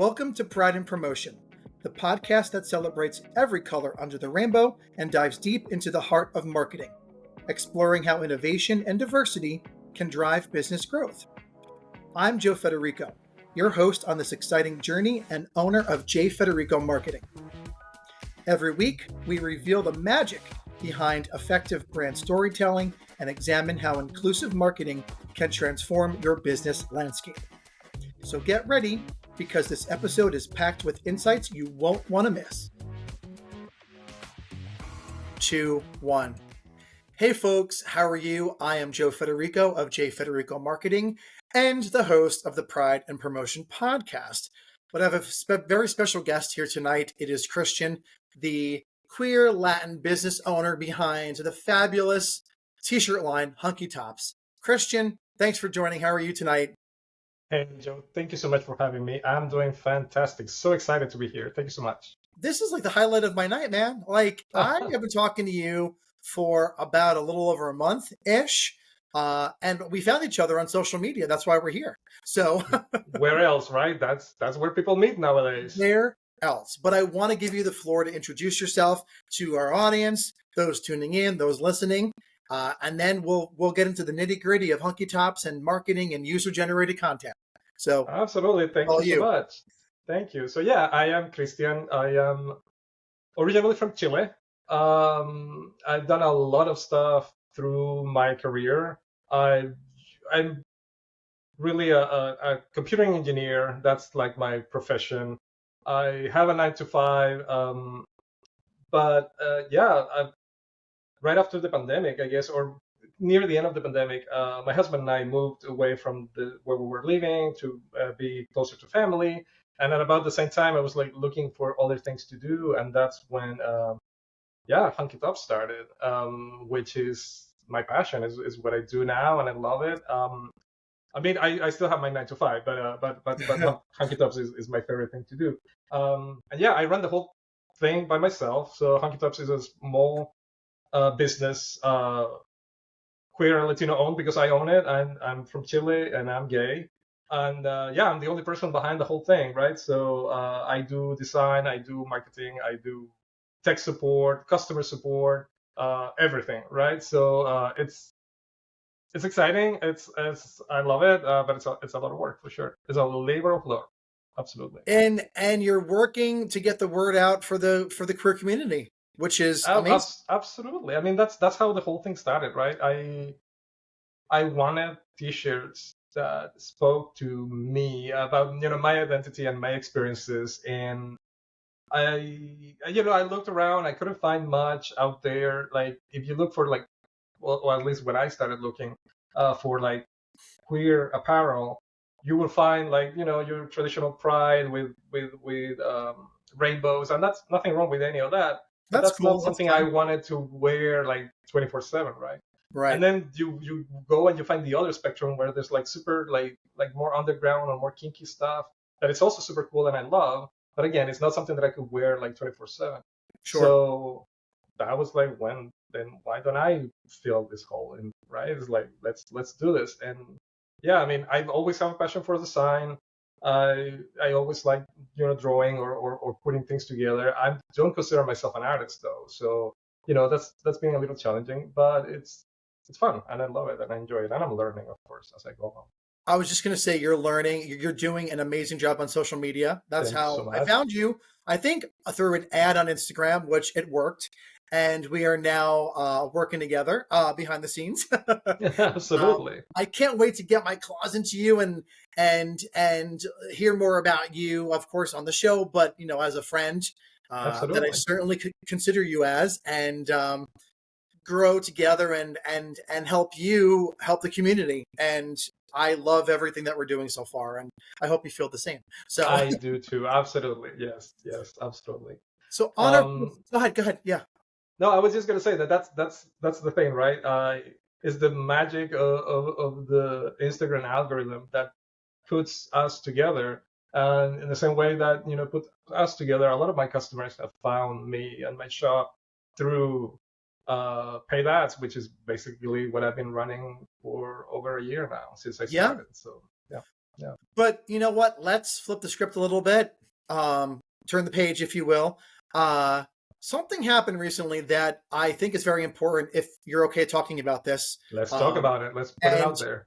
Welcome to Pride and Promotion, the podcast that celebrates every color under the rainbow and dives deep into the heart of marketing, exploring how innovation and diversity can drive business growth. I'm Joe Federico, your host on this exciting journey and owner of J. Federico Marketing. Every week, we reveal the magic behind effective brand storytelling and examine how inclusive marketing can transform your business landscape. So get ready, because this episode is packed with insights you won't want to miss. 2, 1. Hey folks, how are you? I am Joe Federico of J. Federico Marketing and the host of the Pride and Promotion podcast. But I have a very special guest here tonight. It is Christian, the queer Latin business owner behind the fabulous t-shirt line, Hunky Tops. Christian, thanks for joining. How are you tonight? Hey, Joe, thank you so much for having me. I'm doing fantastic. So excited to be here. Thank you so much. This is like the highlight of my night, man. I have been talking to you for about a little over a month-ish, and we found each other on social media. That's why we're here. So where else, right? That's where people meet nowadays. Where else? But I want to give you the floor to introduce yourself to our audience, those tuning in, those listening. And then we'll get into the nitty-gritty of Hunky Tops and marketing and user-generated content. So absolutely, thank you so much. Thank you. So yeah, I am Christian. I am originally from Chile. I've done a lot of stuff through my career. I'm really a computing engineer. That's like my profession. I have a 9 to 5. But right after the pandemic, I guess, or near the end of the pandemic, my husband and I moved away from where we were living to be closer to family. And at about the same time, I was like looking for other things to do. And that's when, Hunky Top started, which is my passion, is what I do now. And I love it. I mean, I still have my 9 to 5, but Hunky Tops is my favorite thing to do. I run the whole thing by myself. So Hunky Tops is a small business, queer and Latino owned, because I own it. I'm from Chile and I'm gay. And I'm the only person behind the whole thing, right? So I do design, I do marketing, I do tech support, customer support, everything, right? So it's exciting. It's I love it, but it's a lot of work for sure. It's a labor of love, absolutely. And you're working to get the word out for the queer community, which is amazing. Absolutely. I mean, that's how the whole thing started, right? I wanted t-shirts that spoke to me about my identity and my experiences, and I looked around. I couldn't find much out there. Like if you look for or at least when I started looking for like queer apparel, you will find your traditional pride with rainbows, and that's nothing wrong with any of that. That's cool. Not something I wanted to wear like 24/7, right? Right. And then you go and you find the other spectrum where there's like super like more underground or more kinky stuff that is also super cool and I love. But again, it's not something that I could wear like 24/7. Sure. So that was like, then why don't I fill this hole in, right? It's like let's do this. And yeah, I mean, I've always had a passion for design. I always like drawing or putting things together. I don't consider myself an artist though, so that's been a little challenging, but it's fun and I love it and I enjoy it, and I'm learning, of course, as I go along. I was just going to say, you're learning. You're doing an amazing job on social media. That's how I found you. I think through an ad on Instagram, which it worked. And we are now working together behind the scenes. Absolutely. I can't wait to get my claws into you and hear more about you, of course, on the show, but as a friend that I certainly could consider you as, and grow together and help the community. And I love everything that we're doing so far, and I hope you feel the same. So I do too. Absolutely. Yes, absolutely. So go ahead. Yeah. No, I was just going to say that's the thing, right? Is the magic of the Instagram algorithm that puts us together, and in the same way that put us together. A lot of my customers have found me and my shop through paid ads, which is basically what I've been running for over a year now since I started. So yeah. Yeah. But you know what? Let's flip the script a little bit. Turn the page, if you will. Uh, Something happened recently that I think is very important. If you're okay talking about this, Let's talk um, about it. Let's put it and out there.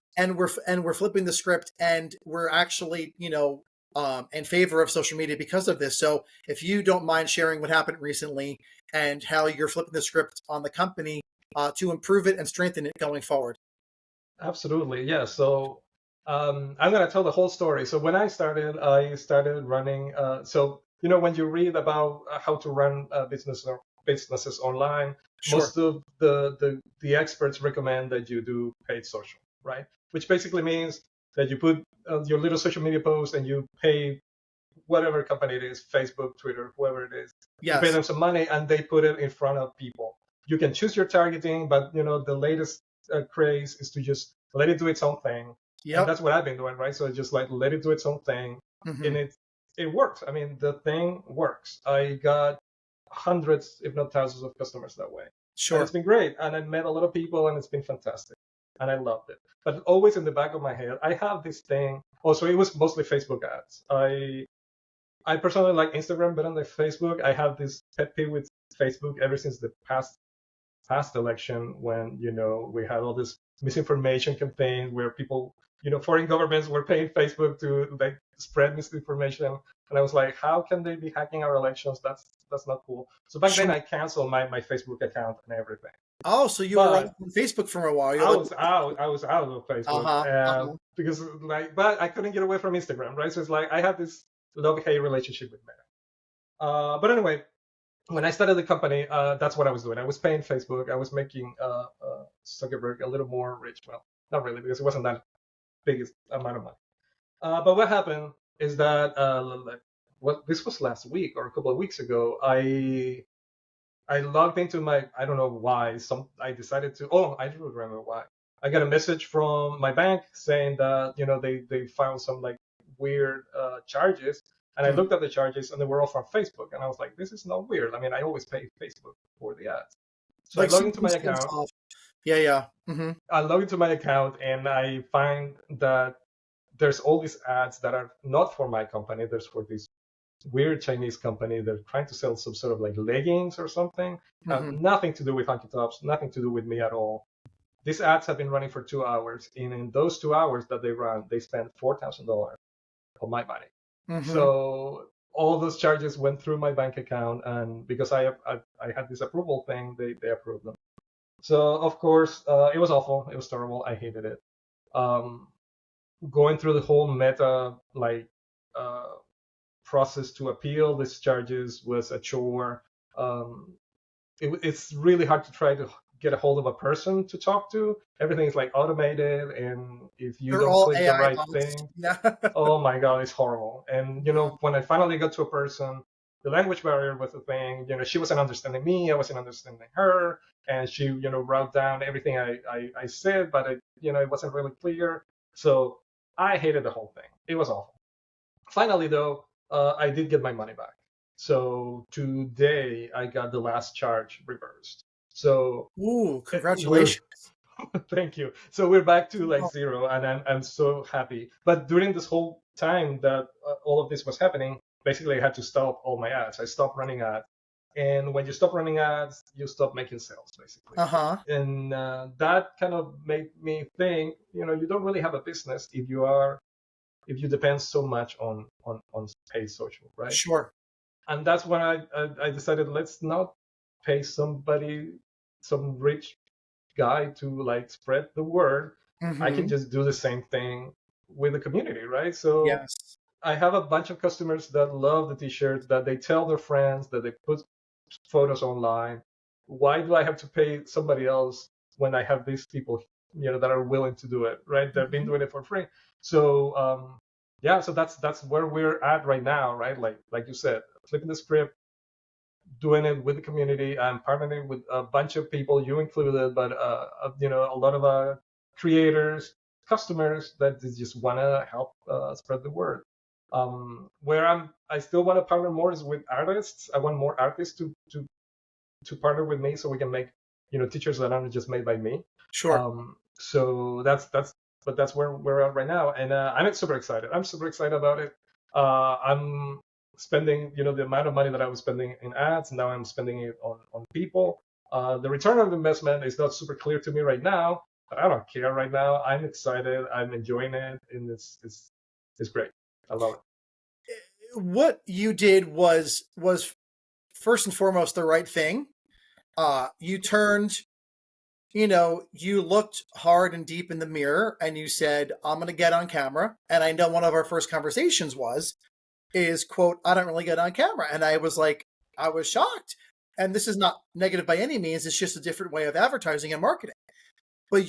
we're flipping the script, and we're actually in favor of social media because of this. So if you don't mind sharing what happened recently and how you're flipping the script on the company to improve it and strengthen it going forward. Absolutely. Yeah. So I'm going to tell the whole story. So when I started running. So, when you read about how to run businesses online, Sure. most of the experts recommend that you do paid social, right? Which basically means that you put your little social media post and you pay whatever company it is, Facebook, Twitter, whoever it is, you pay Yes. them some money and they put it in front of people. You can choose your targeting, but the latest craze is to just let it do its own thing, and Yep. that's what I've been doing, right? So just like let it do its own thing, Hmm. and it works. I mean, the thing works. I got hundreds, if not thousands, of customers that way, and it's Sure. been great. And I met a lot of people, and it's been fantastic, and I loved it. But always in the back of my head, I have this thing. Also, it was mostly Facebook ads. I personally like Instagram better than Facebook. I have this pet peeve with Facebook ever since the past election when we had all this misinformation campaign where people, foreign governments were paying Facebook to like spread misinformation, and I was like, how can they be hacking our elections? That's not cool. So back then Sure. I canceled my Facebook account and everything. Oh, so you were But on Facebook for a while. You're I like, was out. I was out of Facebook uh-huh, uh-huh. because but I couldn't get away from Instagram, right? So it's like I have this love-hate relationship with Meta. But anyway, when I started the company, that's what I was doing. I was paying Facebook. I was making Zuckerberg a little more rich. Well, not really, because it wasn't that big amount of money. But what happened is that this was last week or a couple of weeks ago. I logged into I don't know why. I decided to. Oh, I do remember why. I got a message from my bank saying that they found some like weird charges, and I Mhm. looked at the charges and they were all from Facebook, and I was like, this is not weird. I mean, I always pay Facebook for the ads. So I Like log super into my instant account. stuff. Yeah, yeah. Hmm. I log into my account and I find that there's all these ads that are not for my company. There's for this weird Chinese company. They're trying to sell some sort of like leggings or something. Hmm. Nothing to do with Hunky Tops, nothing to do with me at all. These ads have been running for 2 hours, and in those 2 hours that they run, they spent $4,000 of my money. Hmm. So all those charges went through my bank account, and because I had this approval thing, they approved them. So of course, it was awful. It was terrible. I hated it. Um, Going through the whole meta uh, process to appeal these charges was a chore. Um, it's really hard to try to get a hold of a person to talk to. Everything is like automated, and if you They're don't all click the AI right bots. thing, Yeah. oh my god, it's horrible. And Mhm. when I finally got to a person, the language barrier was a thing. She wasn't understanding me, I wasn't understanding her, and she wrote down everything I said, but it wasn't really clear. So I hated the whole thing. It was awful. Finally, though, I did get my money back. So today I got the last charge reversed. So Ooh, we're congratulations. thank you. So we're back to like Wow. zero, and I'm so happy. But during this whole time that all of this was happening, basically I had to stop all my ads. I stopped running ads, and when you stop running ads, you stop making sales, basically. Uh-huh. And that kind of made me think, you don't really have a business if you depend so much on paid social, right? Sure. And that's when I decided, let's not pay somebody, some rich guy to like spread the word. I can Hmm. just do the same thing with the community, right? So Yes. I have a bunch of customers that love the t-shirts, that they tell their friends, that they put photos online. Why do I have to pay somebody else when I have these people, that are willing to do it, right? They've been Mhm. doing it for free. So yeah, so that's where we're at right now, right? Like you said, flipping the script, doing it with the community. I'm partnering with a bunch of people, you included, but a lot of creators, customers that just want to help spread the word. Where I still want to partner more is with artists. I want more artists to partner with me so we can make teachers that aren't just made by me. Sure. So that's that's where we're at right now, and I'm super excited. I'm super excited about it. I'm spending, the amount of money that I was spending in ads, now I'm spending it on people. The return of investment is not super clear to me right now, but I don't care right now. I'm excited. I'm enjoying it, and it's great. I love it. What you did was first and foremost the right thing. You turned, you looked hard and deep in the mirror and you said, I'm going to get on camera. And I know one of our first conversations is quote, I don't really get on camera. And I was like, I was shocked. And this is not negative by any means. It's just a different way of advertising and marketing. But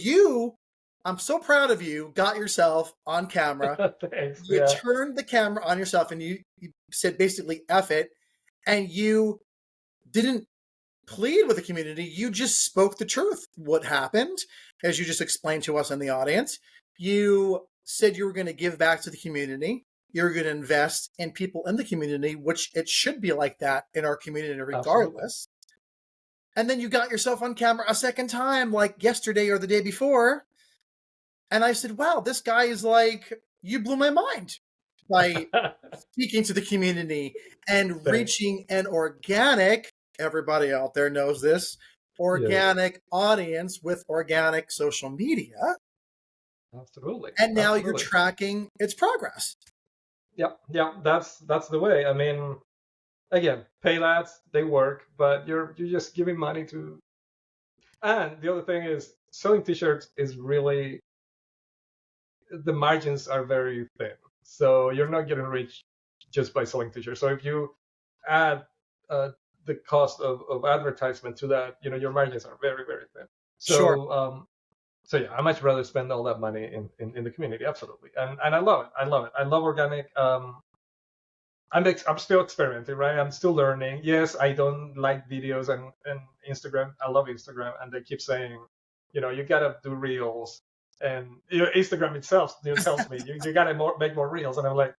I'm so proud of you, got yourself on camera. Thanks. You Yeah. turned the camera on yourself and you said basically F it. And you didn't plead with the community. You just spoke the truth. What happened, as you just explained to us in the audience, you said you were going to give back to the community. You're going to invest in people in the community, which it should be like that in our community regardless. Absolutely. And then you got yourself on camera a second time, like yesterday or the day before. And I said, wow, this guy is like, you blew my mind by speaking to the community and reaching an organic, everybody out there knows this, organic audience with organic social media. Absolutely. And now you're tracking its progress. Yeah, that's the way. I mean, again, paid ads, they work, but you're just giving money to. And the other thing is, selling t-shirts is really, the margins are very thin. So you're not getting rich just by selling t-shirts. So if you add the cost of advertisement to that, your margins are very, very thin. So, sure. So yeah, I much rather spend all that money in the community. Absolutely. And I love it. I love it. I love organic. I'm still experimenting, right? I'm still learning. Yes, I don't like videos and Instagram. I love Instagram, and they keep saying, you gotta do reels, and Instagram itself tells me you gotta make more reels, and I'm like,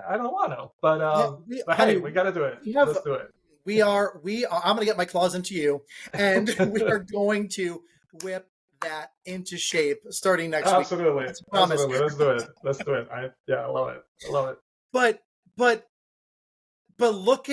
I don't want to, but hey, we gotta do it. Let's do it. I'm gonna get my claws into you, and we are going to whip that into shape starting next week. Absolutely. Let's do it. I love it. I love it. But look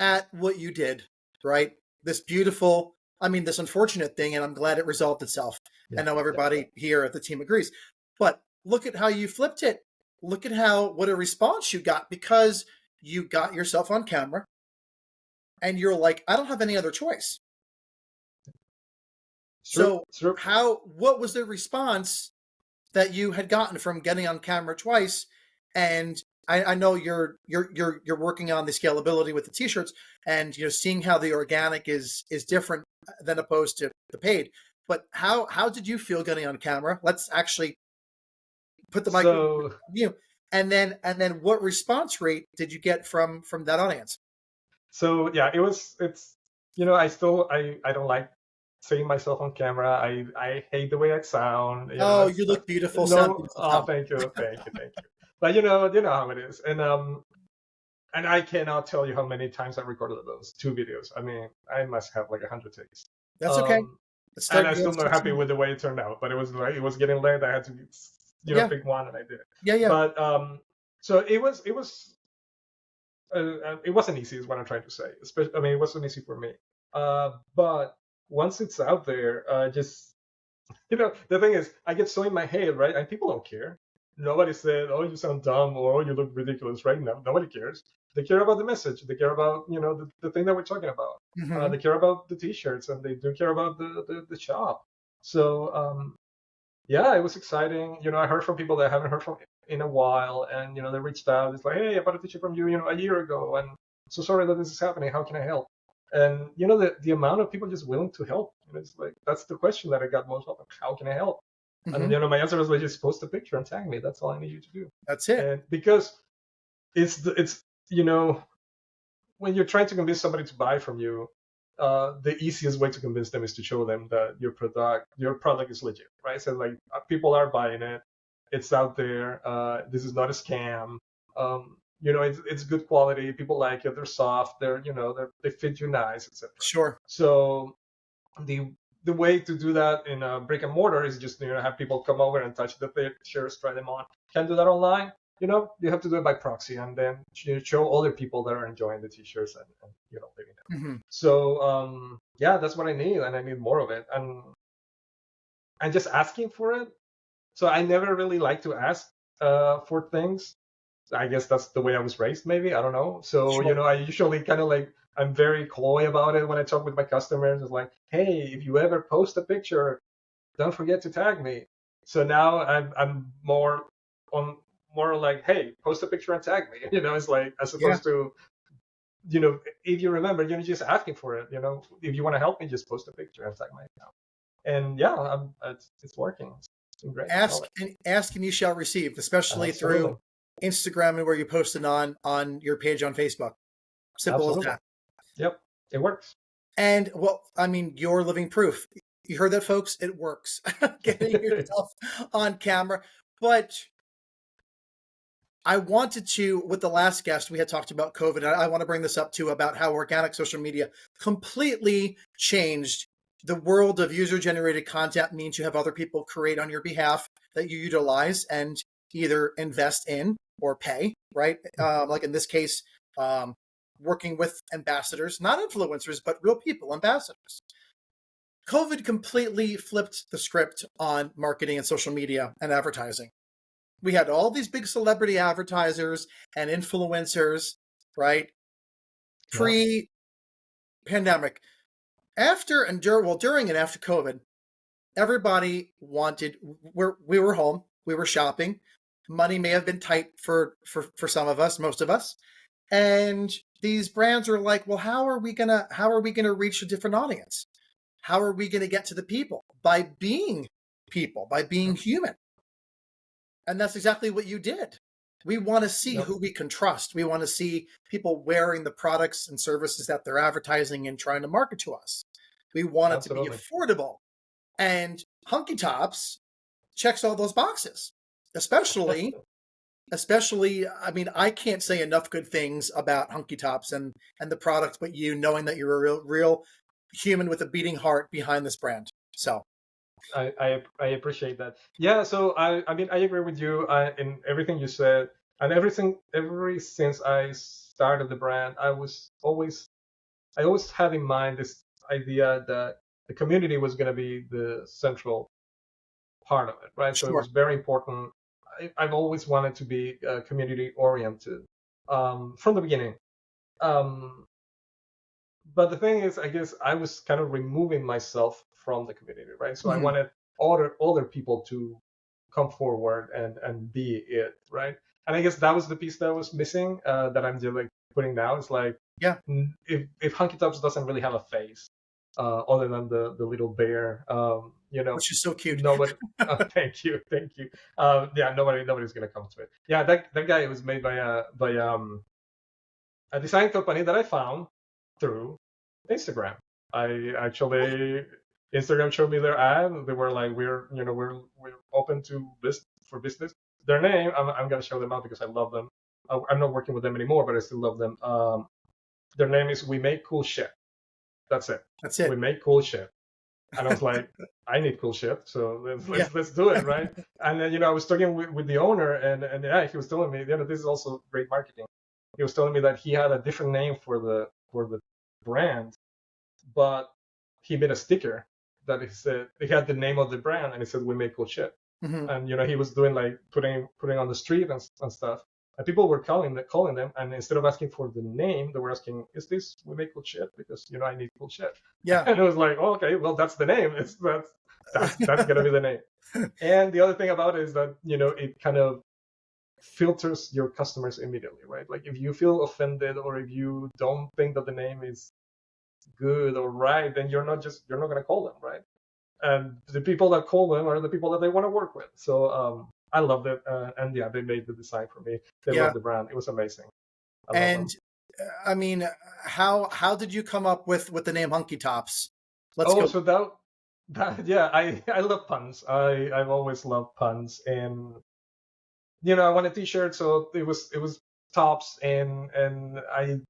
at what you did, right? This beautiful, this unfortunate thing, and I'm glad it resolved itself. Yeah, I know everybody here at the team agrees. But look at how you flipped it. Look at what a response you got, because you got yourself on camera and you're like, I don't have any other choice. So what was the response that you had gotten from getting on camera twice? And I know you're working on the scalability with the t-shirts, and seeing how the organic is different than opposed to the paid. But how did you feel getting on camera? Let's actually put the microphone on you. And then what response rate did you get from that audience? So yeah, I don't like seeing myself on camera. I hate the way I sound. You look beautiful. Thank you. But you know how it is, and I cannot tell you how many times I recorded those 2 videos. I mean, I must have like 100 takes. That's okay. And I'm still not happy with the way it turned out. But it was getting late. I had to pick one, and I did it. Yeah. But so it wasn't easy, is what I'm trying to say. It wasn't easy for me. But once it's out there, the thing is, I get so in my head, right? And people don't care. Nobody said, "Oh, you sound dumb," or "Oh, you look ridiculous." Right now, nobody cares. They care about the message. They care about the thing that we're talking about. Mm-hmm. They care about the t-shirts, and they do care about the shop. So yeah, it was exciting. I heard from people that I haven't heard from in a while, and they reached out. It's like, "Hey, I bought a t-shirt from you, a year ago, and so sorry that this is happening. How can I help?" And the amount of people just willing to help. It's like, that's the question that I got most often. How can I help? Mm-hmm. And my answer was like, just post a picture and tag me. That's all I need you to do. That's it. And because it's when you're trying to convince somebody to buy from you, the easiest way to convince them is to show them that your product is legit, right? So like, people are buying it. It's out there. This is not a scam. It's good quality. People like it. They're soft. They fit you nice, etc. Sure. So the way to do that in a brick and mortar is just have people come over and touch the t-shirts, try them on. Can't do that online. You have to do it by proxy, and then show other people that are enjoying the t-shirts and living them. Mm-hmm. So yeah, that's what I need, and I need more of it. And just asking for it. So I never really like to ask for things. I guess that's the way I was raised, maybe. I don't know. So, Sure. I usually kind of like, I'm very coy about it when I talk with my customers. It's like, hey, if you ever post a picture, don't forget to tag me. So now I'm more like, hey, post a picture and tag me. It's like, as opposed to, if you remember, you're just asking for it. If you want to help me, just post a picture and tag my account. And yeah, it's working. It's been great. Ask and you shall receive, especially Absolutely. through Instagram and where you posted on your page on Facebook. Simple Absolutely. as that. Yep, it works. And well, I mean, you're living proof. You heard that, folks? It works. Getting yourself on camera. But I wanted to, with the last guest, we had talked about COVID. And I want to bring this up too, about how organic social media completely changed the world of user-generated content. Means you have other people create on your behalf that you utilize and either invest in or pay, right? Like in this case, working with ambassadors, not influencers, but real people, ambassadors. COVID completely flipped the script on marketing and social media and advertising. We had all these big celebrity advertisers and influencers, right? Pre-pandemic. During and after COVID, everybody we were home, we were shopping. Money may have been tight for some of us, most of us. And these brands are like, well, how are we gonna reach a different audience? How are we gonna get to the people? By being people, by being human. And that's exactly what you did. We want to see who we can trust. We want to see people wearing the products and services that they're advertising and trying to market to us. We want it to be affordable. And Hunky Tops checks all those boxes, especially, I mean, I can't say enough good things about Hunky Tops and the product, but knowing that you're a real human with a beating heart behind this brand. So I appreciate that. Yeah, so I mean, I agree with you in everything you said, and ever since I started the brand, I always had in mind this idea that the community was going to be the central part of it, right? sure. So it was very important. I've always wanted to be community oriented from the beginning. But the thing is, I guess I was kind of removing myself from the community, right? So I wanted other people to come forward and be it, right? And I guess that was the piece that was missing that I'm just like putting now. It's like, if Hunky Tops doesn't really have a face other than the little bear, which is so cute. Nobody. Thank you. Yeah, nobody's gonna come to it. Yeah, that guy was made by a design company that I found through Instagram. Instagram showed me their ad. They were like, we're open to business. Their name, I'm gonna show them out because I love them. I'm not working with them anymore, but I still love them. Their name is We Make Cool Shit. That's it. We make cool shit. And I was like, I need cool shit, so let's do it, right? And then I was talking with the owner, and yeah, he was telling me, this is also great marketing. He was telling me that he had a different name for the brand, but he made a sticker that he had the name of the brand, and it said "We Make Cool Shit." And he was doing like putting on the street and stuff. And people were calling them, and instead of asking for the name, they were asking, "Is this We Make Cool Shit?" Because I need cool shit. Yeah. And it was like, oh, okay, well, that's the name. That's gonna be the name. And the other thing about it is that it kind of filters your customers immediately, right? Like if you feel offended or if you don't think that the name is good or right, then you're not gonna call them, right? And the people that call them are the people that they want to work with. So I loved it, and yeah, they made the design for me. They loved the brand. It was amazing. I mean, how did you come up with the name Hunky Tops? So that yeah, I love puns. I've always loved puns, and I want a T-shirt, so it was tops, and I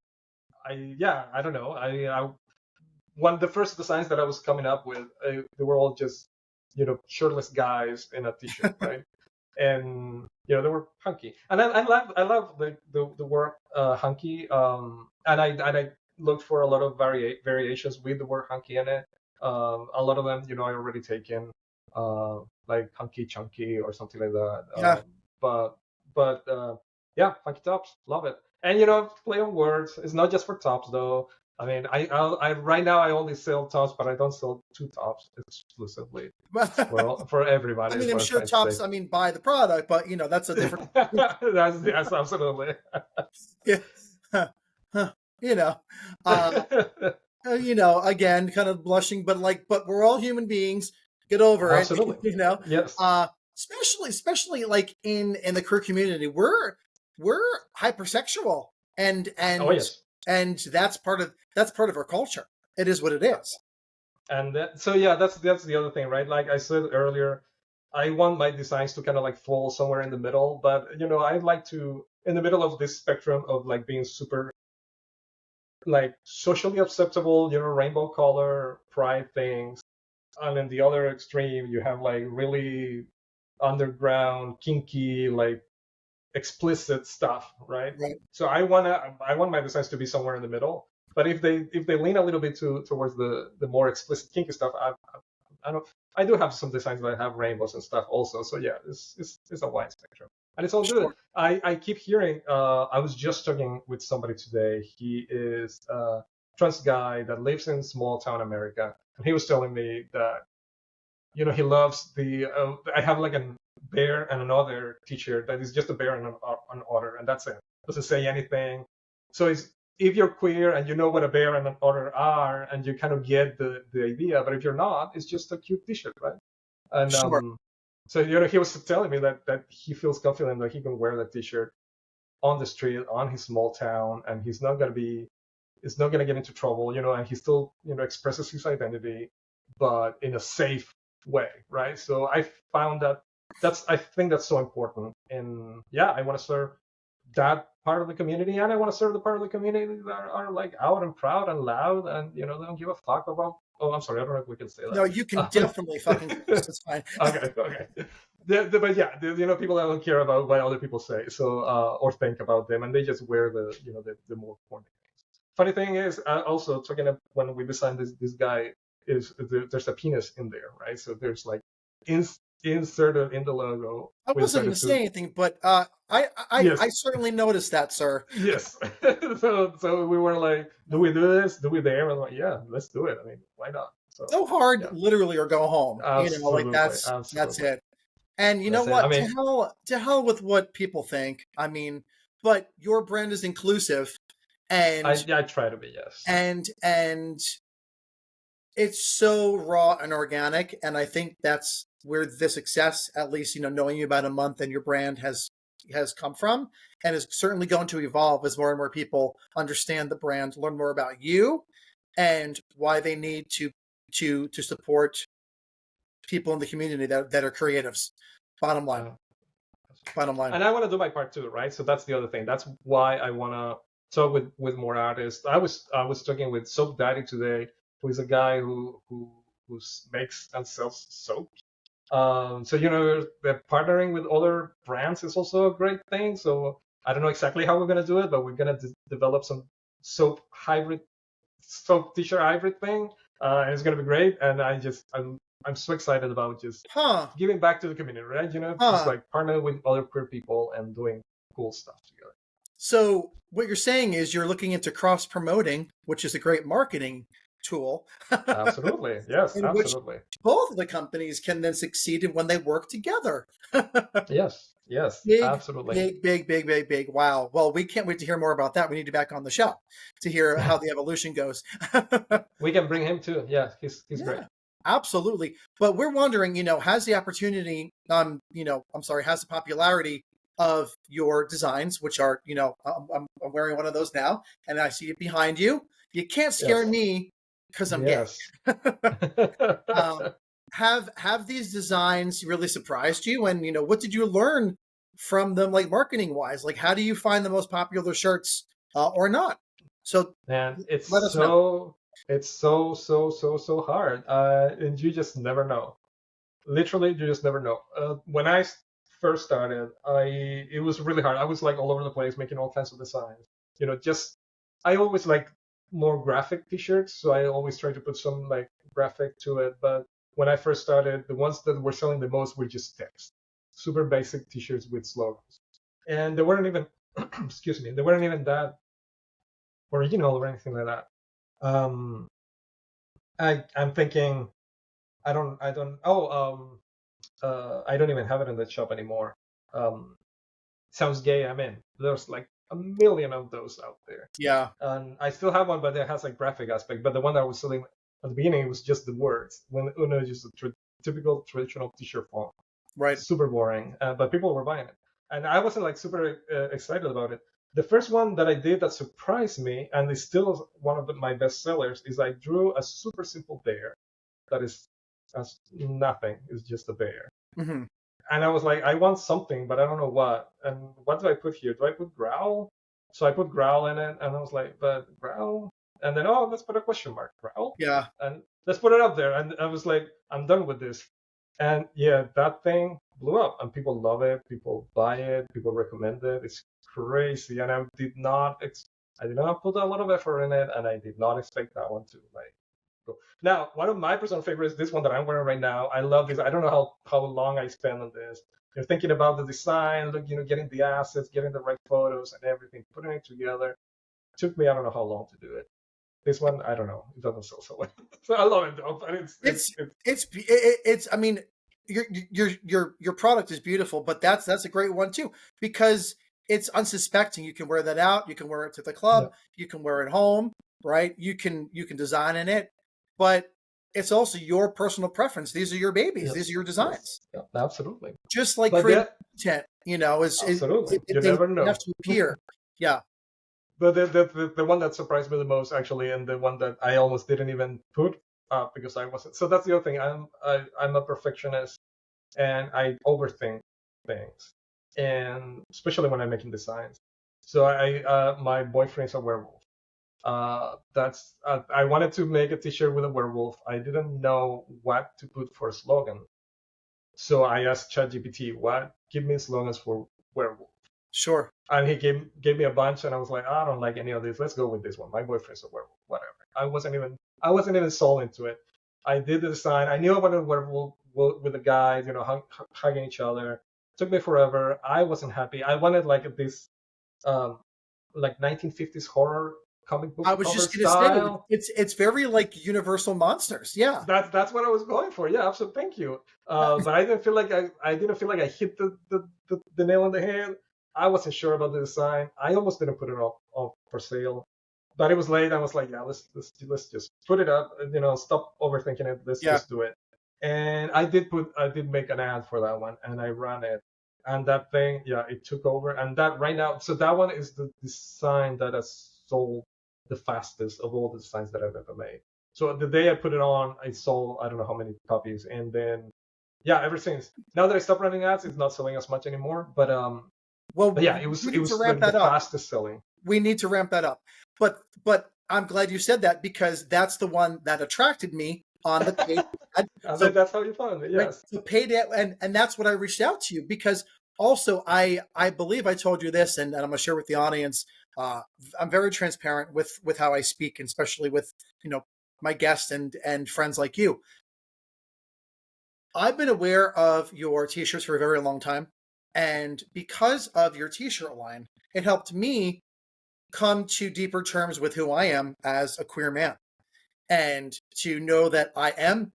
don't know, the first designs that I was coming up with, they were all just, shirtless guys in a t-shirt, right? And they were hunky, and I love the word hunky. And I looked for a lot of variations with the word hunky in it. A lot of them, I already taken, like hunky chunky or something like that. Yeah. But yeah, hunky tops, love it. And play on words. It's not just for tops though. I mean, I right now I only sell tops, but I don't sell two tops exclusively. For everybody. I mean, I'm sure tops. I mean, buy the product, but that's a different. that's absolutely. Yeah. Again, kind of blushing, but we're all human beings. Get over absolutely. it. Yes. Especially like in the queer community, we're hypersexual, and oh yes. And that's part of our culture. It is what it is. And that's the other thing, right? Like I said earlier, I want my designs to kind of like fall somewhere in the middle, but I'd like to, in the middle of this spectrum of like being super like socially acceptable, rainbow color, pride things, and in the other extreme you have like really underground, kinky, like explicit stuff, right? So I want my designs to be somewhere in the middle. But if they lean a little bit towards the more explicit kinky stuff, I do have some designs that have rainbows and stuff also. So yeah, it's a wide spectrum, and it's all good. I keep hearing. I was just talking with somebody today. He is a trans guy that lives in small town America, and he was telling me that he loves the. I have like a bear and another T-shirt that is just a bear and an otter, and that's it. Doesn't say anything. So if you're queer and you know what a bear and an otter are, and you kind of get the idea, but if you're not, it's just a cute T-shirt, right? And so he was telling me that he feels confident that he can wear that T-shirt on the street, on his small town, and he's not gonna get into trouble, and he still expresses his identity, but in a safe way, right? So I found I think that's so important, and yeah, I want to serve that part of the community, and I want to serve the part of the community that are like out and proud and loud, and they don't give a fuck about. Oh, I'm sorry, I don't know if we can say that. No, you can definitely fucking. It's fine. Okay. But yeah, people that don't care about what other people say, so or think about them, and they just wear the more corny things. Funny thing is, also talking about when we designed this guy, there's a penis in there, right? So there's like inserted in the logo. I wasn't going to say anything, but I certainly noticed that, sir. Yes. so we were like, do we do this? Do we dare? And I'm like, yeah, let's do it. I mean, why not? So hard, yeah. Literally, or go home. Absolutely, that's it. And you know what? I mean, to hell with what people think. I mean, but your brand is inclusive, and I try to be, yes. And it's so raw and organic, and I think that's where the success, at least knowing you about a month, and your brand has come from, and is certainly going to evolve as more and more people understand the brand, learn more about you, and why they need to support people in the community that are creatives. Bottom line. And I want to do my part too, right? So that's the other thing. That's why I want to talk with more artists. I was talking with Soap Daddy today, who is a guy who makes and sells soap. So the partnering with other brands is also a great thing. So I don't know exactly how we're gonna do it, but we're gonna develop some soap t-shirt hybrid thing, and it's gonna be great. And I'm so excited about just giving back to the community, right? Just like partnering with other queer people and doing cool stuff together. So what you're saying is you're looking into cross promoting, which is a great marketing tool. Absolutely. Yes, absolutely. Both of the companies can then succeed when they work together. Yes, absolutely. Big. Wow. Well, we can't wait to hear more about that. We need you back on the show to hear how the evolution goes. We can bring him too. Yeah, he's great. Absolutely. But we're wondering, has the opportunity, has the popularity of your designs, which are, I'm wearing one of those now, and I see it behind you. You can't scare me because I'm gay. Have these designs really surprised you? And, what did you learn from them, like marketing wise? Like, how do you find the most popular shirts or not? So man, it's so It's so hard, and you just never know. Literally, you just never know. When I first started, it was really hard. I was like all over the place, making all kinds of designs. Just I always like more graphic T-shirts, so I always try to put some like graphic to it. But when I first started, the ones that were selling the most were just text, super basic T-shirts with slogans, and they weren't even, excuse me, they weren't even that original or anything like that. I'm thinking I don't even have it in the shop anymore. Sounds gay, I'm in. There's like a million of those out there. Yeah. And I still have one, but it has a graphic aspect. But the one that I was selling at the beginning was just the words. When Uno is just a typical traditional t-shirt font. Right. Super boring. But people were buying it. And I wasn't like super excited about it. The first one that I did that surprised me, and is still one of my best sellers, is I drew a super simple bear that is as nothing. It's just a bear. Mm-hmm. And I was like, I want something, but I don't know what. And what do I put here? Do I put growl? So I put growl in it, and I was like, but growl? And then, oh, let's put a question mark, growl? Yeah. And let's put it up there. And I was like, I'm done with this. And yeah, that thing blew up, and people love it. People buy it. People recommend it. It's crazy. And I did not put a lot of effort in it, and I did not expect that one to like. Now, one of my personal favorites, this one that I'm wearing right now, I love this. I don't know how long I spent on this. You're thinking about the design, look, getting the assets, getting the right photos and everything, putting it together. It took me, I don't know how long to do it. This one, I don't know. It doesn't sell so well. So I love it though. But it's. I mean, your product is beautiful, but that's a great one too, because it's unsuspecting. You can wear that out. You can wear it to the club. Yeah. You can wear it home, right? You can design in it. But it's also your personal preference. These are your babies. Yes. These are your designs. Yes. Yeah, absolutely. Just like creating content, absolutely. You never know. Have to appear. Yeah. But the one that surprised me the most, actually, and the one that I almost didn't even put up because I wasn't. So that's the other thing. I'm a perfectionist, and I overthink things, and especially when I'm making designs. So my boyfriend's a werewolf. I wanted to make a t-shirt with a werewolf. I didn't know what to put for a slogan. So I asked ChatGPT, give me slogans for werewolf. Sure. And he gave me a bunch, and I was like, I don't like any of these. Let's go with this one. My boyfriend's a werewolf, whatever. I wasn't even sold into it. I did the design. I knew I wanted a werewolf with the guys, hugging each other. It took me forever. I wasn't happy. I wanted like this, like 1950s horror comic book. I was just gonna say it's very like Universal Monsters. Yeah, that's what I was going for. Yeah, absolutely. Thank you. But I didn't feel like I hit the nail on the head. I wasn't sure about the design. I almost didn't put it up for sale, but it was late. I was like, yeah, let's just put it up. Stop overthinking it. Let's just do it. And I did make an ad for that one, and I ran it. And that thing, yeah, it took over. And that right now, so that one is the design that has sold the fastest of all the designs that I've ever made. So the day I put it on, I sold I don't know how many copies, and then ever since. Now that I stopped running ads, it's not selling as much anymore. But yeah, it was like the fastest selling. We need to ramp that up. But I'm glad you said that, because that's the one that attracted me on the paid ad. So that's how you found it. Yes. The paid ad, and that's what I reached out to you, because also I believe I told you this, and I'm going to share with the audience. I'm very transparent with how I speak, and especially with my guests and friends like you. I've been aware of your t-shirts for a very long time, and because of your t-shirt line, it helped me come to deeper terms with who I am as a queer man, and to know that I am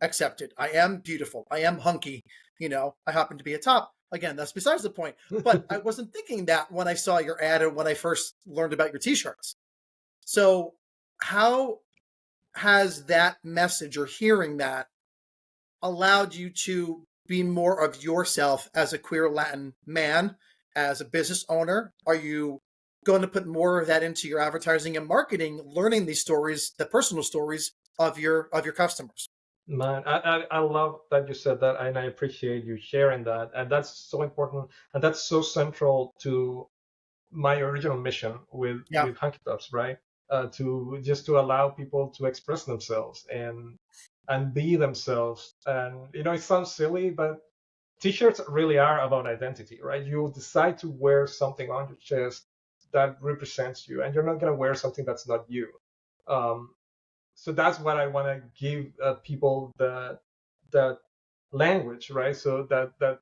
accepted, I am beautiful, I am hunky. I happen to be a top. Again, that's besides the point. But I wasn't thinking that when I saw your ad and when I first learned about your t-shirts. So how has that message, or hearing that, allowed you to be more of yourself as a queer Latin man, as a business owner? Are you going to put more of that into your advertising and marketing, learning these stories, the personal stories of your customers? Man, I love that you said that, and I appreciate you sharing that. And that's so important, and that's so central to my original mission with Hunky Tops, right? to just to allow people to express themselves and be themselves. And it sounds silly, but t-shirts really are about identity, right? You decide to wear something on your chest that represents you, and you're not going to wear something that's not you. Um, so that's what I want to give people, that language, right? So that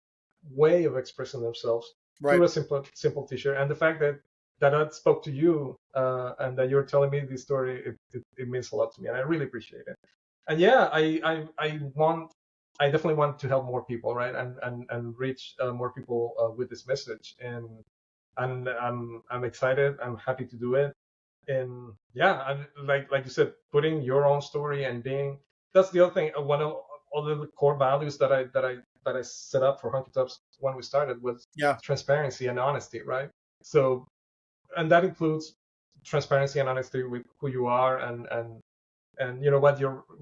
way of expressing themselves Right. through a simple t-shirt. And the fact that I spoke to you, and that you're telling me this story, it means a lot to me, and I really appreciate it. And yeah, I definitely want to help more people, right? And reach more people with this message. And I'm excited. I'm happy to do it. And yeah, I'm, like you said, putting your own story and being, that's the other thing. One of all the core values that I set up for Hunky Tops when we started was Yeah. transparency and honesty, right? So, and that includes transparency and honesty with who you are, and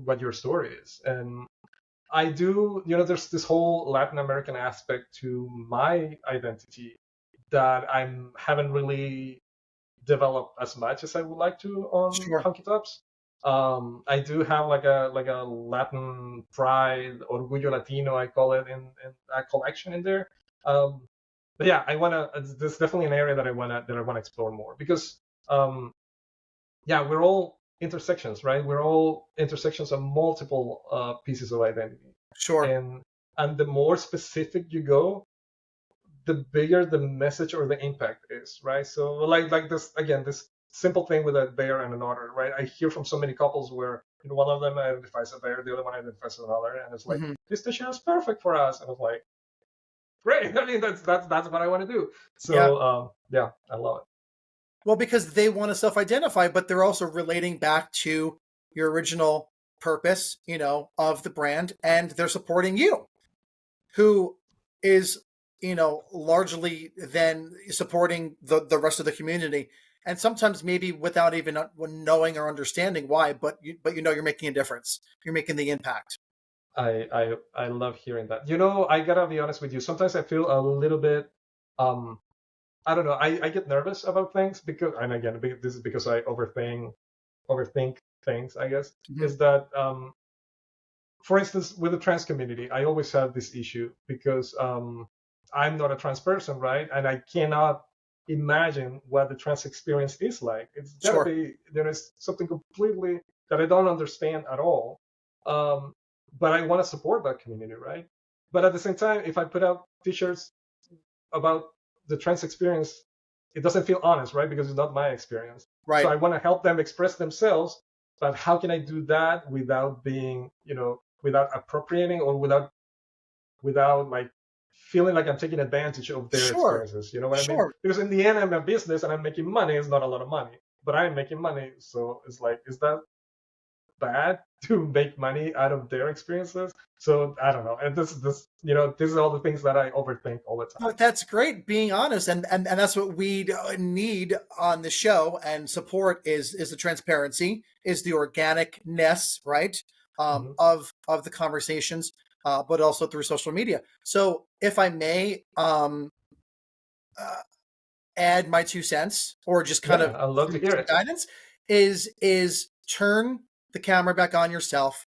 what your story is. And I do, there's this whole Latin American aspect to my identity that I haven't really developed as much as I would like to on Sure. Hunky Tops. I do have like a Latin pride, Orgullo Latino, I call it, in a collection in there. Um, but yeah, there's definitely an area that I wanna explore more, because yeah, we're all intersections, right? We're all intersections of multiple pieces of identity, Sure. and the more specific you go, the bigger the message or the impact is, right? So like this again, this simple thing with a bear and an otter, right? I hear from so many couples where one of them identifies a bear, the other one identifies an otter, and it's like, Hmm. this t-shirt is perfect for us, and I was like, great. I mean, that's what I want to do. Yeah. So yeah, I love it. Well, because they want to self-identify, but they're also relating back to your original purpose, of the brand, and they're supporting you, who is, largely then supporting the rest of the community, and sometimes maybe without even knowing or understanding why, but you're making a difference. You're making the impact. I love hearing that. I gotta be honest with you. Sometimes I feel a little bit, um, I don't know. I get nervous about things because, and again, this is because I overthink things, I guess. Mhm. Is that, for instance, with the trans community, I always have this issue because I'm not a trans person, right? And I cannot imagine what the trans experience is like. It's gotta Sure. be, there is something completely that I don't understand at all. Um, but I want to support that community, right? But at the same time, if I put out t-shirts about the trans experience, it doesn't feel honest, right? Because it's not my experience. So Right. I want to help them express themselves, but how can I do that without being, without appropriating, or without like feeling like I'm taking advantage of their Sure. experiences? You know what I mean? Sure. Because in the end, I'm a business and I'm making money. It's not a lot of money, but I'm making money. So it's like, is that bad to make money out of their experiences? So I don't know. And this is all the things that I overthink all the time. But that's great, being honest, and that's what we need on the show. And support is the transparency, is the organicness, right? Hmm. Of the conversations, but also through social media. So, if I may, uh, add my 2 cents, or just kind Yeah, of I'd love to hear some it. guidance, is turn the camera back on yourself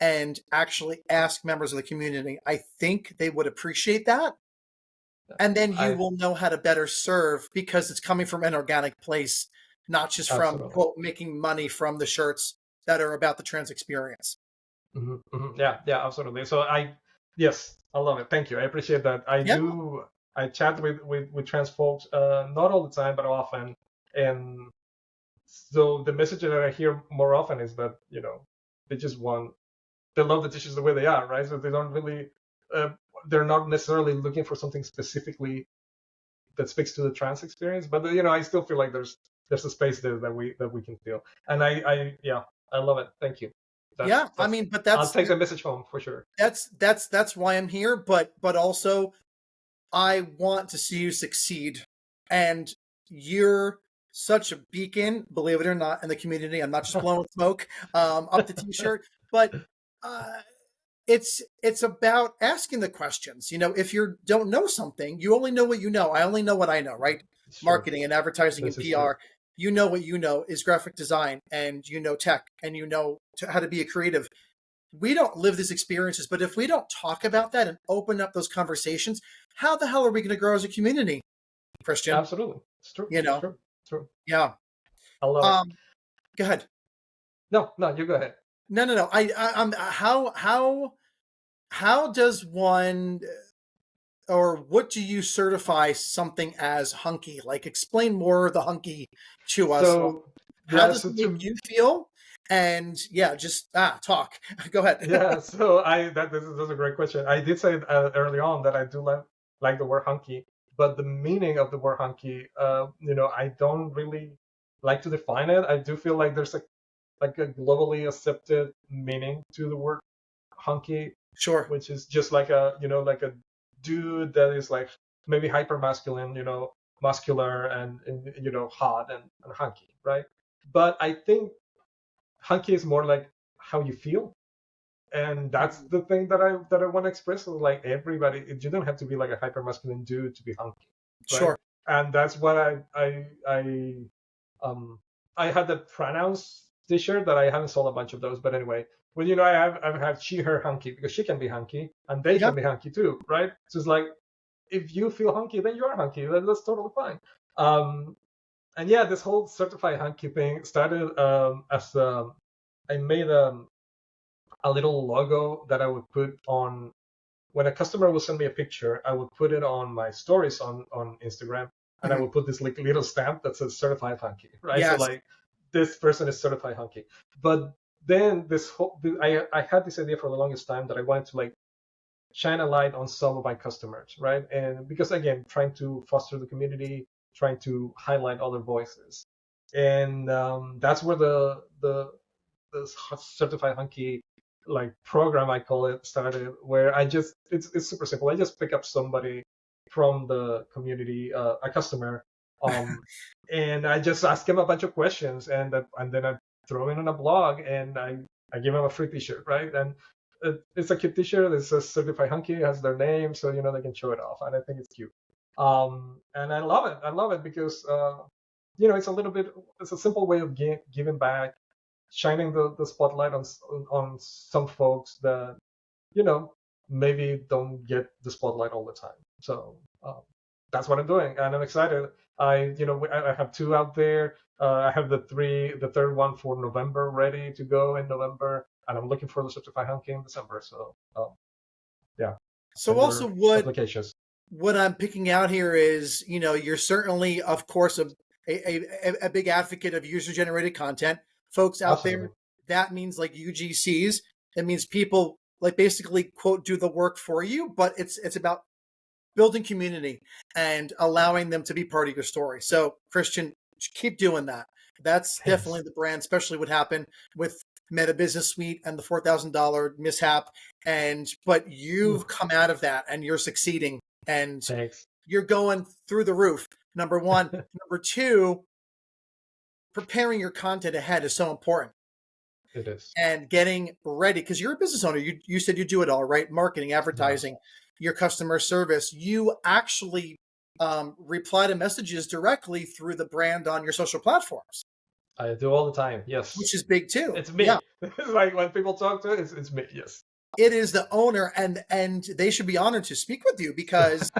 and actually ask members of the community. I think they would appreciate that, and then you I will know how to better serve, because it's coming from an organic place, not just from, Absolutely. quote, making money from the shirts that are about the trans experience. Yeah, yeah, absolutely. So yes, I love it. Thank you. I appreciate that. Yeah. I chat with trans folks, not all the time, but often. And so the message that I hear more often is that, they just want, they love the dishes the way they are, right? So they don't really, uh, they're not necessarily looking for something specifically that speaks to the trans experience, but I still feel like there's a space there that we can feel. And yeah, I love it. Thank you. Yeah, I That's mean, but I'll take the message home for sure. that's why I'm here, but also I want to see you succeed. And you're such a beacon, believe it or not, in the community. I'm not just blowing smoke up the t-shirt, but uh, it's about asking the questions. If you don't know something, you only know what you know. I only know what I know, right? Sure, Marketing and advertising and this is true. PR. you know what you know is graphic design, and you know tech, and you know how to be a creative. We don't live these experiences, but if we don't talk about that and open up those conversations, how the hell are we going to grow as a community, Christian? Absolutely. It's true. You It's know? true. It's true. Yeah. I love it. Go ahead. No, no, you go ahead. No. I'm how does one, or what do you certify something as hunky? Like, explain more of the hunky to us. So, How yeah, does so it make to you feel? And yeah, just talk. Go ahead. yeah, so that's a great question. I did say early on that I do like the word hunky, but the meaning of the word hunky, I don't really like to define it. I do feel like there's a globally accepted meaning to the word hunky, Sure. which is just like a dude that is like maybe hyper masculine, muscular and hot and hunky, right? But I think hunky is more like how you feel, and that's the thing that I want to express. Like everybody, you don't have to be like a hyper masculine dude to be hunky, right? Sure. And that's what um I had the pronouns T-shirt that I haven't sold a bunch of those, but anyway, well, I've she her hunky because she can be hunky and they Yeah. can be hunky too, right? So it's like if you feel hunky, then you are hunky. That's totally fine. And yeah, this whole certified hunky thing started as I made a little logo that I would put on when a customer will send me a picture. I would put it on my stories on Instagram, and I Mhm. would put this like little stamp that says certified hunky, right? So Yes. like this person is certified hunky. But then I had this idea for the longest time that I wanted to like shine a light on some of my customers, right? And because again, trying to foster the community, trying to highlight other voices, and that's where the certified hunky like program I call it started, where it's super simple. I just pick up somebody from the community, a customer, and I just ask him a bunch of questions, and then I throw in on a blog, and I give him a free T-shirt, right? And it's a cute T-shirt. It says certified hunky, it has their name, so they can show it off, and I think it's cute. And I love it. I love it because it's a simple way of giving back, shining the spotlight on some folks that maybe don't get the spotlight all the time. So that's what I'm doing, and I'm excited. I have two out there. I have the third one for November ready to go in November, and I'm looking for the certified hunky in December. So yeah, So send also your what applications. what I'm picking out here is, you're certainly, of course, a big advocate of user generated content. Folks out Absolutely. there, that means like UGCs. It means people like basically quote do the work for you, but it's about building community and allowing them to be part of your story. So Christian, keep doing that. That's definitely Thanks. the brand, especially what happened with Meta Business Suite and the $4,000 mishap. But Ooh, you've come out of that and you're succeeding and thanks. you're going through the roof. Number one. Number two, preparing your content ahead is so important, It is. and getting ready because you're a business owner. You said you do it all, right? Marketing, Yeah, advertising, your customer service. You actually reply to messages directly through the brand on your social platforms, I do all the time. Yes, which is big too. it's Yeah, me. It's like when people talk to it, it's me. Yes. it is the owner, and they should be honored to speak with you because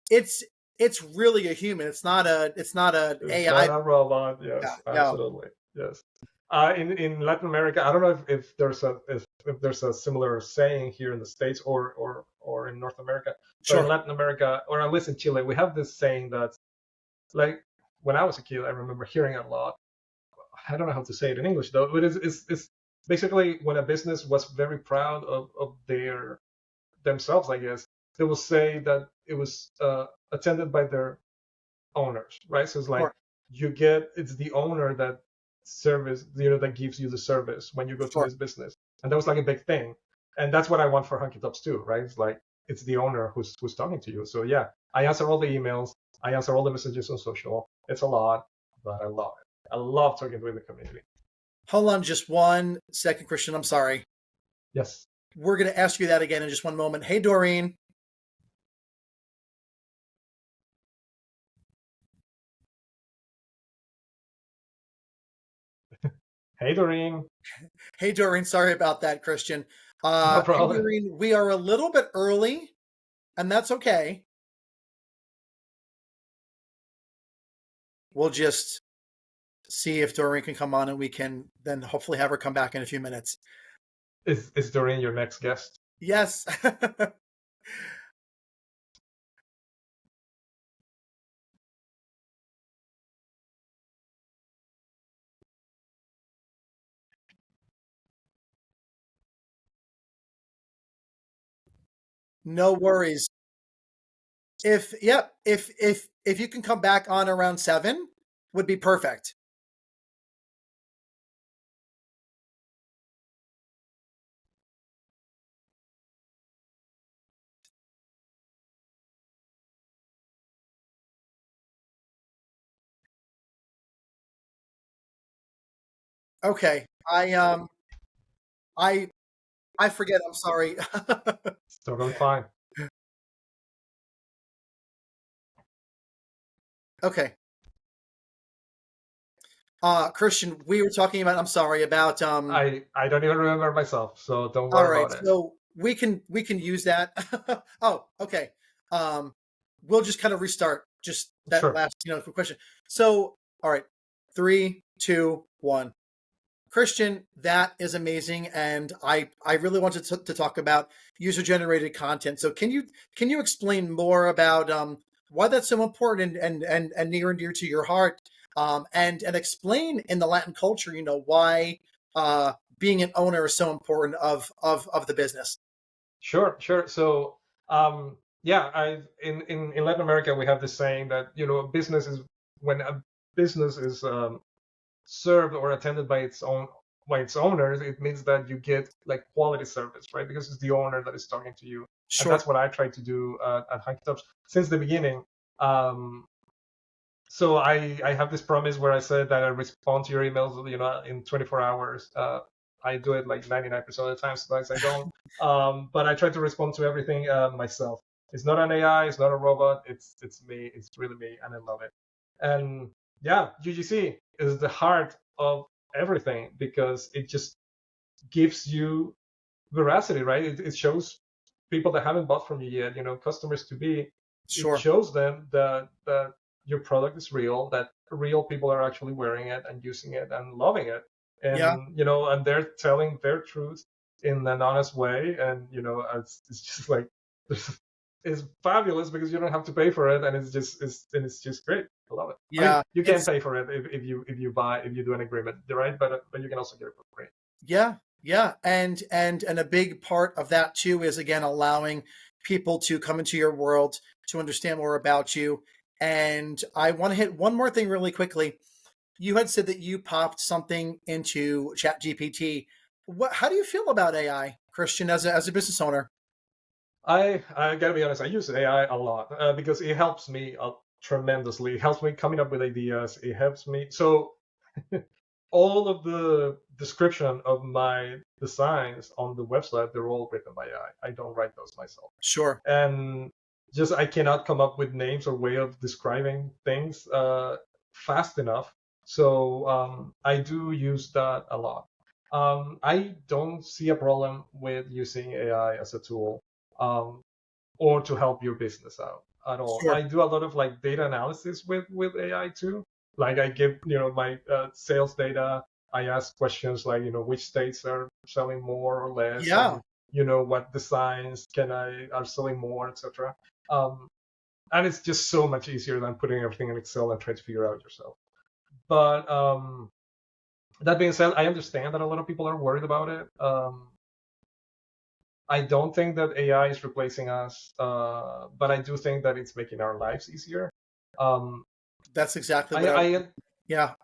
it's it's really a human. It's not a It's AI. not a robot. Yeah, Yes, yeah, absolutely. Yes. In Latin America, I don't know if there's a similar saying here in the States or in North America, but in sure. Latin America, or at least in Chile, we have this saying that like when I was a kid, I remember hearing it a lot. I don't know how to say it in English though, but it's basically when a business was very proud of themselves, I guess, they will say that it was attended by their owners, right? So it's like Sure, it's the owner that that gives you the service when you go to sure. this business, and that was like a big thing, and that's what I want for Hunky Tops too, right? It's like it's the owner who's talking to you. So yeah, I answer all the emails, I answer all the messages on social. It's a lot, but I love it. I love talking with the community. Hold on just 1 second, Christian. I'm sorry. Yes. We're going to ask you that again in just one moment. Hey, Doreen. Hey, Doreen. Hey, Doreen. Sorry about that, Christian. No Hey, problem. Doreen. We are a little bit early, and that's okay. We'll just see if Doreen can come on, and we can then hopefully have her come back in a few minutes. Is Doreen your next guest? Yes. No worries. If you can come back on around 7, would be perfect. Okay. I I forget. I'm sorry. It's totally fine. Okay. Christian, we were talking about, I'm sorry, about I don't even remember myself, so don't all worry right. about it. So we can use that. Oh, okay. Um we'll just kind of restart just that Sure. last, quick question. So, all right. 3, 2, 1. Christian, that is amazing, and I really wanted to talk about user generated content. So can you explain more about why that's so important and near and dear to your heart, and explain in the Latin culture, why being an owner is so important of the business. Sure, sure. So, yeah, in Latin America we have this saying that a business is when a business is served or attended by its owners, it means that you get like quality service, right? Because it's the owner that is talking to you, and Sure. that's what I try to do at Hunky Tops since the beginning. Um, so I have this promise where I said that I respond to your emails, in 24 hours. I do it like 99% of the time. Sometimes I don't, but I try to respond to everything myself. It's not an AI, it's not a robot. It's me. It's really me, and I love it. And yeah, UGC is the heart of everything because it just gives you veracity, right? It shows people that haven't bought from you yet, customers to be, it Sure. shows them that your product is real, that real people are actually wearing it and using it and loving it. Yeah. And, and they're telling their truth in an honest way. And, it's just like, it's fabulous because you don't have to pay for it. And it's just great. I love it. I mean, Yeah. you can It's pay for it if you do an agreement, right? But you can also get it for free. Yeah, yeah, and a big part of that too is again allowing people to come into your world to understand more about you. And I want to hit one more thing really quickly. You had said that you popped something into ChatGPT. How do you feel about AI, Christian, as a business owner? I gotta be honest. I use AI a lot because it helps me tremendously. It helps me coming up with ideas. It helps me. So all of the description of my designs on the website, they're all written by AI. I don't write those myself, Sure. and just I cannot come up with names or way of describing things fast enough. So I do use that a lot. I don't see a problem with using AI as a tool. Um, or to help your business out at all. Sure. I do a lot of like data analysis with AI too. Like I give my sales data. I ask questions like which states are selling more or less, Yeah. and what designs are selling more, etc. Um, and it's just so much easier than putting everything in Excel and trying to figure out yourself. But that being said, I understand that a lot of people are worried about it. I don't think that AI is replacing us, but I do think that it's making our lives easier. Um, That's exactly I, what I I Yeah.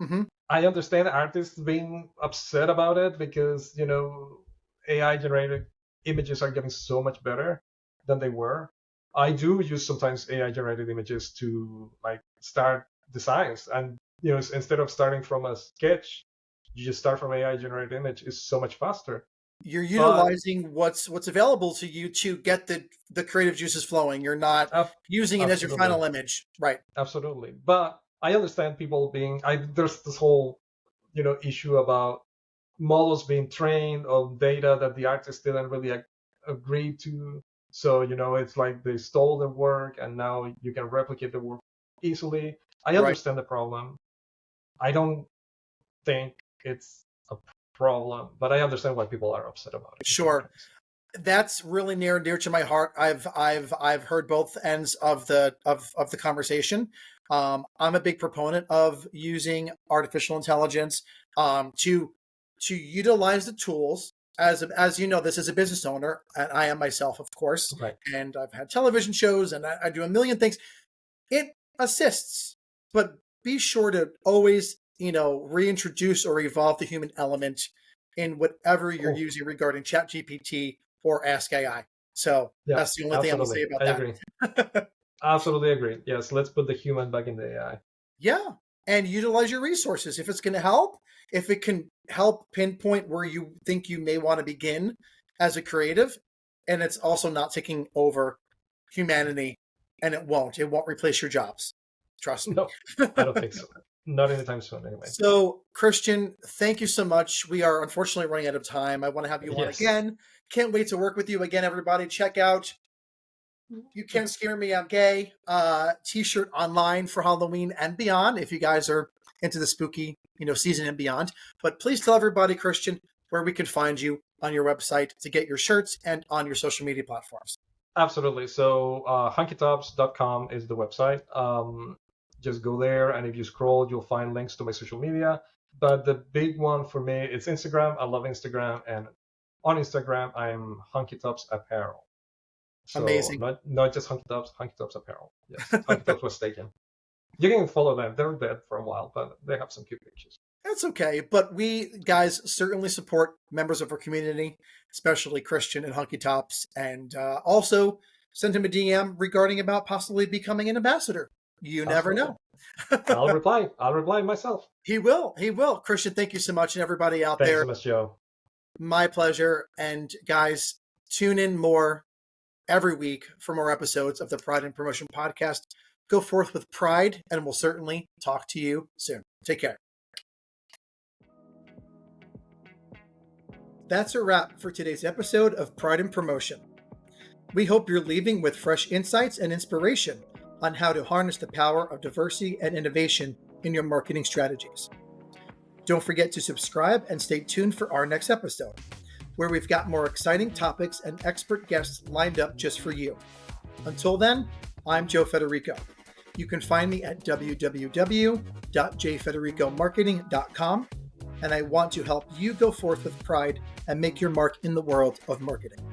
I understand artists being upset about it because AI generated images are getting so much better than they were. I do use sometimes AI generated images to like start designs, and instead of starting from a sketch, you just start from AI generated image is so much faster. You're But utilizing what's available to you to get the creative juices flowing. You're not using it as your absolutely. final image. Right. Absolutely. But I understand people being there's this whole, issue about models being trained on data that the artist didn't really agree to. So, it's like they stole the work and now you can replicate the work easily. I Right. understand the problem. I don't think it's a problem, but I understand why people are upset about it. Sure. That's really near and dear to my heart. I've heard both ends of the conversation. I'm a big proponent of using artificial intelligence to utilize the tools. As you know, this is a business owner, and I am myself, of course. Right. And I've had television shows, and I do a million things. It assists, but be sure to always, reintroduce or evolve the human element in whatever you're using regarding ChatGPT or Ask AI. So Yeah, that's the only thing I'm going to say about I that. agree. Absolutely agree. Yes, let's put the human back in the AI. Yeah, and utilize your resources. If it's going to help, if it can help pinpoint where you think you may want to begin as a creative, and it's also not taking over humanity, and it won't replace your jobs. Trust me. No, I don't think so. Not anytime soon, anyway. So, Christian, thank you so much. We are unfortunately running out of time. I want to have you on again. Can't wait to work with you again, everybody. Check out You Can't Scare Me, I'm Gay t-shirt online for Halloween and beyond if you guys are into the spooky, season and beyond. But please tell everybody, Christian, where we can find you on your website to get your shirts and on your social media platforms. Absolutely. So hunkytops.com is the website. Just go there, and if you scroll, you'll find links to my social media. But the big one for me is Instagram. I love Instagram, and on Instagram, I'm Hunky Tops Apparel. So amazing. Not just Hunky Tops Apparel. Yes, Hunky Tops was taken. You can follow them. They're dead for a while, but they have some cute pictures. That's okay. But we guys certainly support members of our community, especially Christian and Hunky Tops, and also send him a DM regarding about possibly becoming an ambassador. You never know. I'll reply myself. He will. Christian, thank you so much. And everybody out there. Thanks so much, Joe. My pleasure. And guys, tune in more every week for more episodes of the Pride and Promotion Podcast. Go forth with pride, and we'll certainly talk to you soon. Take care. That's a wrap for today's episode of Pride and Promotion. We hope you're leaving with fresh insights and inspiration on how to harness the power of diversity and innovation in your marketing strategies. Don't forget to subscribe and stay tuned for our next episode, where we've got more exciting topics and expert guests lined up just for you. Until then, I'm Joe Federico. You can find me at www.jfedericomarketing.com, and I want to help you go forth with pride and make your mark in the world of marketing.